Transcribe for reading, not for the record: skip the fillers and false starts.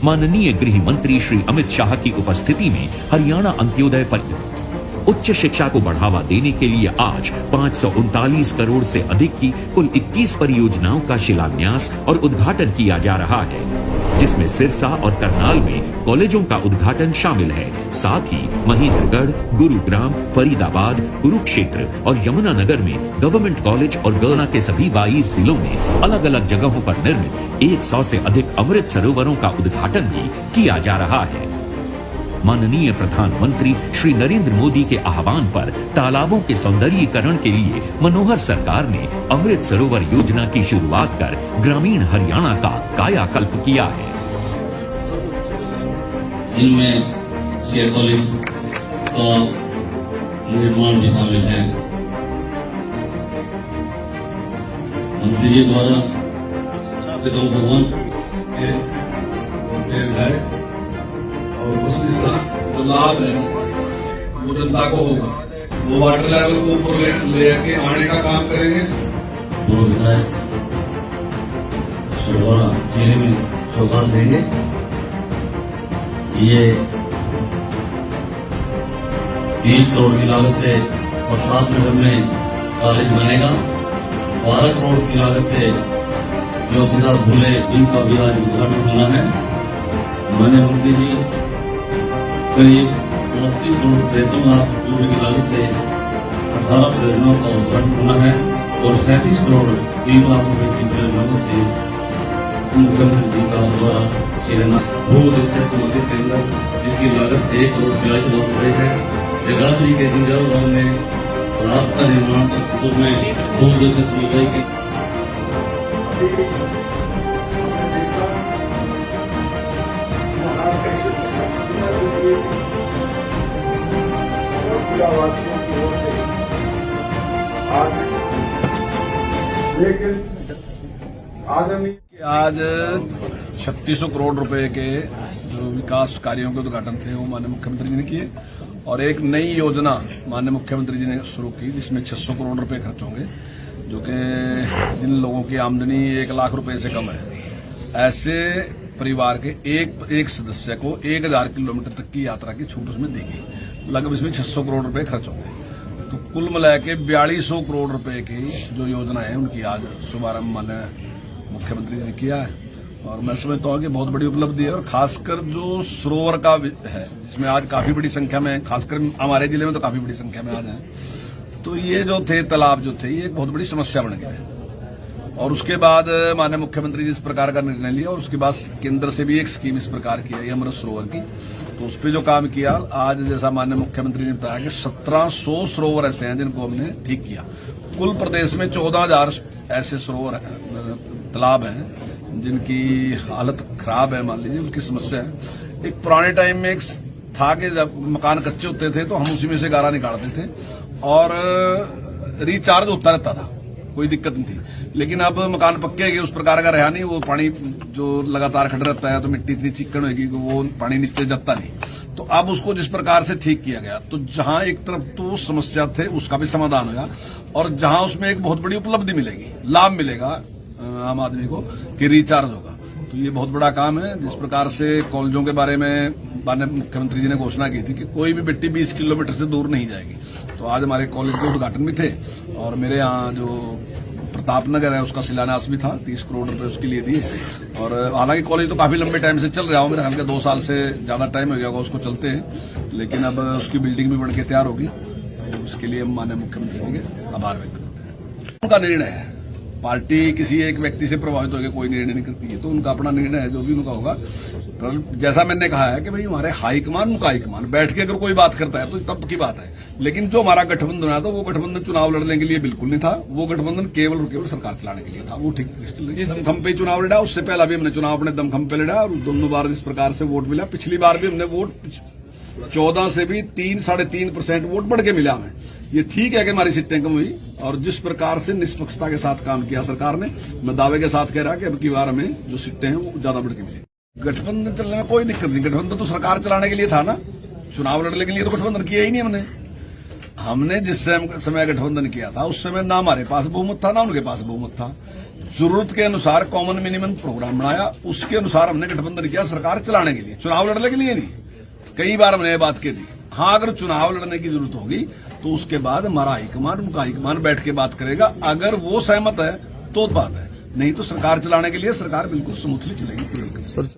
माननीय गृह मंत्री श्री अमित शाह की उपस्थिति में हरियाणा अंत्योदय परियोजना उच्च शिक्षा को बढ़ावा देने के लिए आज 539 करोड़ से अधिक की कुल 21 परियोजनाओं का शिलान्यास और उद्घाटन किया जा रहा है, जिसमें सिरसा और करनाल में कॉलेजों का उद्घाटन शामिल है। साथ ही महेंद्रगढ़, गुरुग्राम, फरीदाबाद, कुरुक्षेत्र और यमुनानगर में गवर्नमेंट कॉलेज और गन्ना के सभी 22 जिलों में अलग अलग जगहों पर निर्मित 100 से अधिक अमृत सरोवरों का उद्घाटन भी किया जा रहा है। माननीय प्रधानमंत्री श्री नरेंद्र मोदी के आह्वान पर तालाबों के सौंदर्यीकरण के लिए मनोहर सरकार ने अमृत सरोवर योजना की शुरुआत कर ग्रामीण हरियाणा का कायाकल्प किया है। इनमें केयर कॉलेज का निर्माण भी शामिल है। मंत्री जी द्वारा भगवान और उसकी जो लाभ है वो जनता को होगा। वो वाटर लेवल को ऊपर लेके आने का काम करेंगे। दोनों विधायक सरोवरा जिले में सौगात देंगे। ये 30 करोड़ की लागत से प्रसाद नगर में कॉलेज बनेगा। 12 करोड़ की लागत से ज्योतिषा भूले जिनका भी आज उद्घाटन होना है। माननीय मंत्री जी करीब 29 करोड़ 53 लाख रुपये की लागत से 18 परियोजनाओं का उद्घाटन होना है और 37 करोड़ 3 लाख रुपये की परियोजनाओं से मुख्यमंत्री जी का द्वारा शिलान्यास भू दृश्य समाधि केंद्र जिसकी लागत 1 करोड़ 42 लाख रुपये है। जगाधरी के जिंजारू गांव में रात का निर्माण में भू दृश्य समाधि के आज 3600 करोड़ रुपए के जो विकास कार्यों के उद्घाटन थे वो माननीय मुख्यमंत्री जी ने किए और एक नई योजना माननीय मुख्यमंत्री जी ने शुरू की जिसमें 600 करोड़ रुपए खर्च होंगे, जो कि जिन लोगों की आमदनी 1 लाख रुपए से कम है ऐसे परिवार के एक सदस्य को 1000 किलोमीटर तक की यात्रा की छूट उसमें देगी। लगभग इसमें 600 करोड़ रुपए खर्च होंगे। तो कुल मिला के 4200 करोड़ रुपए की जो योजना है उनकी आज शुभारंभ माननीय मुख्यमंत्री ने किया है और मैं समझता हूँ कि बहुत बड़ी उपलब्धि है। और खासकर जो सरोवर का है जिसमें आज काफी बड़ी संख्या में, खासकर हमारे जिले में तो काफी बड़ी संख्या में आज है, तो ये जो थे तालाब जो थे ये एक बहुत बड़ी समस्या बन गई है। और उसके बाद माननीय मुख्यमंत्री जी इस प्रकार का निर्णय लिया और उसके बाद केंद्र से भी एक स्कीम इस प्रकार की है अमृत सरोवर की, तो उस पर जो काम किया आज जैसा माननीय मुख्यमंत्री ने बताया कि 1700 सरोवर ऐसे हैं जिनको हमने ठीक किया। कुल प्रदेश में 14,000 ऐसे सरोवर तालाब हैं जिनकी हालत खराब है, मान लीजिए उनकी समस्या है। एक पुराने टाइम में एक था कि जब मकान कच्चे होते थे तो हम उसी में से गारा निकालते थे और रिचार्ज होता रहता था, कोई दिक्कत नहीं थी। लेकिन अब मकान पक्के गए, उस प्रकार का रहा नहीं, वो पानी जो लगातार खड़ा रहता है तो मिट्टी इतनी चिकन होगी कि वो पानी नीचे जाता नहीं। तो अब उसको जिस प्रकार से ठीक किया गया तो जहां एक तरफ तो समस्या थे उसका भी समाधान होगा और जहां उसमें एक बहुत बड़ी उपलब्धि मिलेगी, लाभ मिलेगा आम आदमी को कि रिचार्ज होगा। तो ये बहुत बड़ा काम है। जिस प्रकार से कॉलेजों के बारे में माननीय मुख्यमंत्री जी ने घोषणा की थी कि कोई भी बेटी 20 किलोमीटर से दूर नहीं जाएगी, तो आज हमारे कॉलेज के उद्घाटन भी थे और मेरे यहाँ जो प्रताप नगर है उसका शिलान्यास भी था, 30 करोड़ रुपए उसके लिए दिए। और हालांकि कॉलेज तो काफी लंबे टाइम से चल रहा हो, मेरे ख्याल के 2 साल से ज्यादा टाइम हो गया होगा उसको चलते हैं, लेकिन अब उसकी बिल्डिंग भी बन के तैयार होगी। तो उसके लिए हम माननीय मुख्यमंत्री जी के आभार व्यक्त करते हैं। उनका निर्णय है, पार्टी किसी एक व्यक्ति से प्रभावित होकर कोई निर्णय नहीं करती है, तो उनका अपना निर्णय है, जो भी उनका होगा। जैसा मैंने कहा है कि भाई हमारे हाईकमान उनका हाईकमान बैठ के अगर कोई बात करता है तो तब की बात है, लेकिन जो हमारा गठबंधन है तो वो गठबंधन चुनाव लड़ने के लिए बिल्कुल नहीं था, वो गठबंधन केवल और केवल सरकार चलाने के लिए था। वो ठीक दमखम पे चुनाव लड़ा, उससे पहला भी हमने चुनाव अपने दमखम पे लड़ा और दोनों बार जिस प्रकार से वोट मिला, पिछली बार भी हमने वोट 14 से भी 3-3.5% वोट बढ़ के मिला हमें। ये ठीक है कि हमारी सीटें कम हुई और जिस प्रकार से निष्पक्षता के साथ काम किया सरकार ने, मैं दावे के साथ कह रहा कि अब की बार हमें जो सीटें हैं वो ज्यादा बढ़ के मिली। गठबंधन चलने में कोई दिक्कत नहीं, गठबंधन तो सरकार चलाने के लिए था ना, चुनाव लड़ने के लिए तो गठबंधन किया ही नहीं हमने जिस समय गठबंधन किया था उस समय ना हमारे पास बहुमत था ना उनके पास बहुमत था। जरूरत के अनुसार कॉमन मिनिमम प्रोग्राम बनाया, उसके अनुसार हमने गठबंधन किया सरकार चलाने के लिए, चुनाव लड़ने के लिए नहीं। कई बार हमने ये बात कही थी, हाँ अगर चुनाव लड़ने की जरूरत होगी तो उसके बाद हमारा हाईकमान उनका हाईकमान बैठ के बात करेगा, अगर वो सहमत है तो बात है, नहीं तो सरकार चलाने के लिए सरकार बिल्कुल स्मूथली चलेगी।